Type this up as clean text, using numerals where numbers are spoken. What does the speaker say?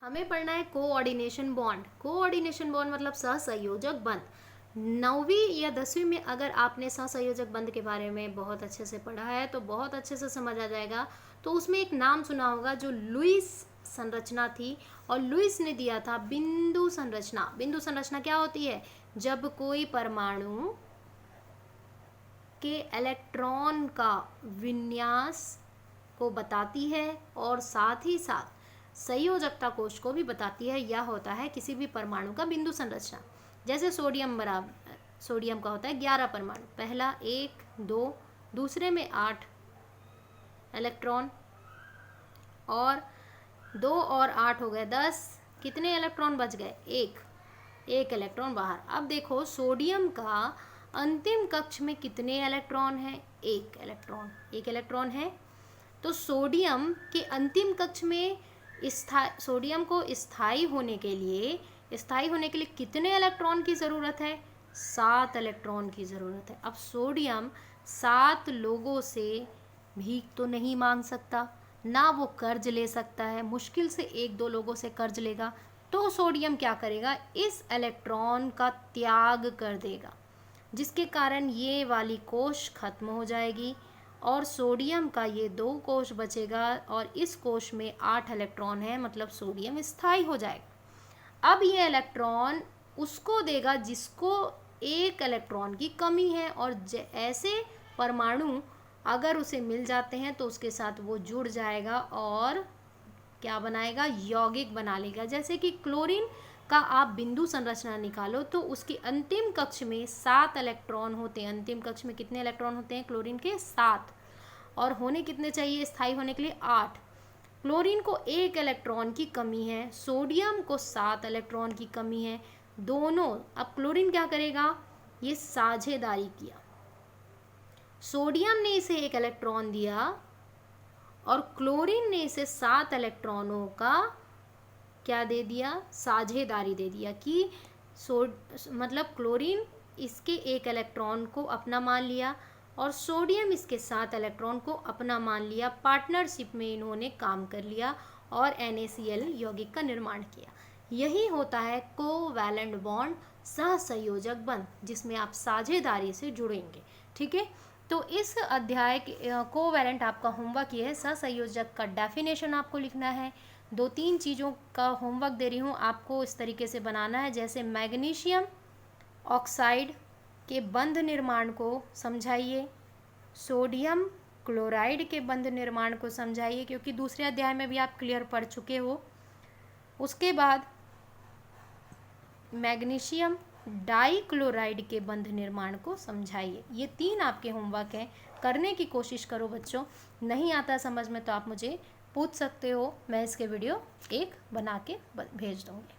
हमें पढ़ना है कोऑर्डिनेशन बॉन्ड। कोऑर्डिनेशन बॉन्ड मतलब सहसंयोजक बंध। 9वीं या 10वीं में अगर आपने सहसंयोजक बंध के बारे में बहुत अच्छे से पढ़ा है तो बहुत अच्छे से समझ आ जाएगा। तो उसमें एक नाम सुना होगा जो लुईस संरचना थी, और लुईस ने दिया था बिंदु संरचना। बिंदु संरचना क्या होती है? जब कोई परमाणु के इलेक्ट्रॉन का विन्यास को बताती है और साथ ही साथ संयोजकता कोश को भी बताती है, यह होता है किसी भी परमाणु का बिंदु संरचना। जैसे सोडियम का होता है 11 परमाणु, पहला 1 2, दूसरे में 8 इलेक्ट्रॉन, और 2 और 8 हो गए 10। कितने इलेक्ट्रॉन बच गए? एक इलेक्ट्रॉन बाहर। अब देखो सोडियम का अंतिम कक्ष में कितने इलेक्ट्रॉन हैं? एक इलेक्ट्रॉन है। तो सोडियम के अंतिम कक्ष में सोडियम को स्थायी होने के लिए कितने इलेक्ट्रॉन की ज़रूरत है? 7 इलेक्ट्रॉन की ज़रूरत है। अब सोडियम 7 लोगों से भीख तो नहीं मांग सकता, ना वो कर्ज ले सकता है, मुश्किल से 1-2 लोगों से कर्ज लेगा। तो सोडियम क्या करेगा? इस इलेक्ट्रॉन का त्याग कर देगा, जिसके कारण ये वाली कोश खत्म हो जाएगी और सोडियम का ये 2 कोश बचेगा, और इस कोश में 8 इलेक्ट्रॉन है, मतलब सोडियम स्थायी हो जाएगा। अब ये इलेक्ट्रॉन उसको देगा जिसको 1 इलेक्ट्रॉन की कमी है, और ऐसे परमाणु अगर उसे मिल जाते हैं तो उसके साथ वो जुड़ जाएगा और क्या बनाएगा? यौगिक बना लेगा। जैसे कि क्लोरीन का आप बिंदु संरचना निकालो तो उसके अंतिम कक्ष में 7 इलेक्ट्रॉन होते हैं। अंतिम कक्ष में कितने इलेक्ट्रॉन होते हैं क्लोरीन के? 7। और होने कितने चाहिए स्थायी होने के लिए? 8। क्लोरीन को 1 इलेक्ट्रॉन की कमी है, सोडियम को 7 इलेक्ट्रॉन की कमी है। दोनों, अब क्लोरीन क्या करेगा? ये साझेदारी किया, सोडियम ने इसे 1 इलेक्ट्रॉन दिया और क्लोरीन ने इसे 7 इलेक्ट्रॉनों का क्या दे दिया? साझेदारी दे दिया कि मतलब क्लोरीन इसके 1 इलेक्ट्रॉन को अपना मान लिया और सोडियम इसके 7 इलेक्ट्रॉन को अपना मान लिया। पार्टनरशिप में इन्होंने काम कर लिया और NaCl यौगिक का निर्माण किया। यही होता है कोवैलेंट बॉन्ड, सहसंयोजक बंध, जिसमें आप साझेदारी से जुड़ेंगे। ठीक है, तो इस अध्याय कोवैलेंट आपका होमवर्क ये है। सहसंयोजक का डेफिनेशन आपको लिखना है। 2-3 चीज़ों का होमवर्क दे रही हूँ आपको, इस तरीके से बनाना है। जैसे मैग्नीशियम ऑक्साइड के बंध निर्माण को समझाइए, सोडियम क्लोराइड के बंध निर्माण को समझाइए, क्योंकि दूसरे अध्याय में भी आप क्लियर पढ़ चुके हो। उसके बाद मैग्नीशियम डाइक्लोराइड के बंध निर्माण को समझाइए। ये 3 आपके होमवर्क हैं, करने की कोशिश करो बच्चों। नहीं आता समझ में तो आप मुझे पूछ सकते हो, मैं इसके वीडियो 1 बना के भेज दूँगी।